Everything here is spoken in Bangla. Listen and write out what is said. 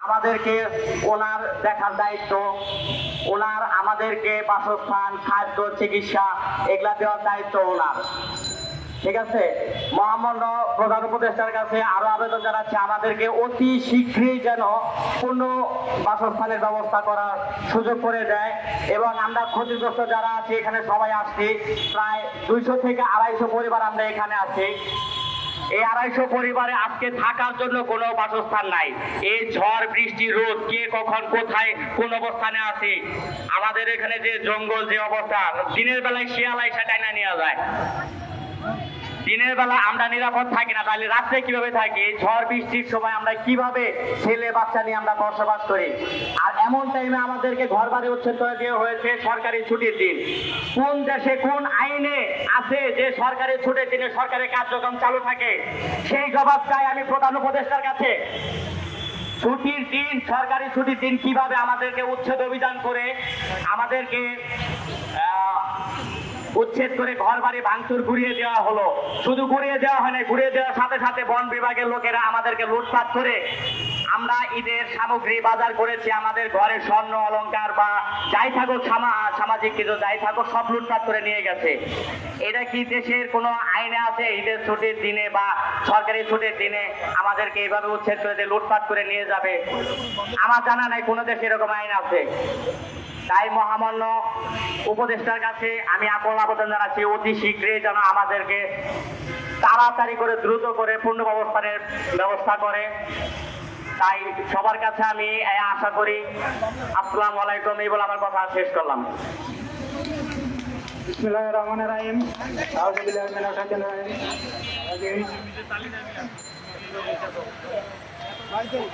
আমাদেরকে ওনার দেখার দায়িত্ব, ওনার আমাদেরকে বাসস্থান, খাদ্য, চিকিৎসা এগুলা দেওয়ার দায়িত্ব ওনার। ঠিক আছে, মহামান্য প্রধান উপদেষ্টার কাছে আরো আবেদন জানাচ্ছি আমাদেরকে অতি শীঘ্রই যেন পূর্ণ বাসস্থানের ব্যবস্থা করার সুযোগ করে দেয়। এবং আমরা ক্ষতিগ্রস্ত যারা আছি এখানে সবাই আসছি, প্রায় 200 থেকে 250 পরিবার আমরা এখানে আছি। এই 250 পরিবারে আজকে থাকার জন্য কোনো বাসস্থান নাই। এই ঝড় বৃষ্টি রোদ কে কখন কোথায় কোন অবস্থানে আছে। আমাদের এখানে যে জঙ্গল, যে অবস্থা, দিনের বেলায় শিয়াল আইসা টাইনা নিয়ে যায়। দিনের বেলা আমরা নিরাপদ থাকি না, তাহলে রাত্রে কিভাবে থাকি? ঝড় বৃষ্টির সময় আমরা কিভাবে ছেলে বাচ্চা নিয়ে আমরা বসবাস করি? আর এমন টাইমে আমাদেরকে ঘর বাড়ি উচ্ছেদ করে দেওয়া হয়েছে সরকারি ছুটির দিন। কোন দেশে কোন আইনে আছে যে সরকারি ছুটির দিনে সরকারি কার্যক্রম চালু থাকে? সেই জবাব চাই আমি প্রধান উপদেষ্টার কাছে। ছুটির দিন, সরকারি ছুটির দিন কিভাবে আমাদেরকে উচ্ছেদ অভিযান করে আমাদেরকে উচ্ছেদ করে ঘর বাড়ি ভাঙচুর ঘুরিয়ে দেওয়া হলো। শুধু ঘুরিয়ে দেওয়া হয় না, ঘুরিয়ে দেওয়ার সাথে সাথে বন বিভাগের লোকেরা আমাদেরকে লুটপাট করে, আমরা ঈদের সামগ্রী বাজার করেছি, আমাদের ঘরে স্বর্ণ অলংকার বা যাই থাকুক সামাজিক কিছু যাই থাকুক সব লুটপাট করে নিয়ে গেছে। এটা কি দেশের কোনো আইনে আছে ঈদের ছুটির দিনে বা সরকারি ছুটির দিনে আমাদেরকে এইভাবে উচ্ছেদ করে দিয়ে লুটপাট করে নিয়ে যাবে? আমার জানা নাই কোনো দেশে এরকম আইন আছে। তাই মহামান্য উপদেষ্টার কাছে আমি আবেদন জানাচ্ছি অতি শীঘ্রই যেন আমাদেরকে তাড়াতাড়ি করে দ্রুত করে পূর্ণ ব্যবস্থানের ব্যবস্থা করে। তাই সবার কাছে আমি আশা করি। আসসালামু আলাইকুম, এই বলে আমার কথা শেষ করলাম। বিসমিল্লাহির রহমানির রহিম। আউযু বিল্লাহি মিনাশ শাইতানির রাজিম।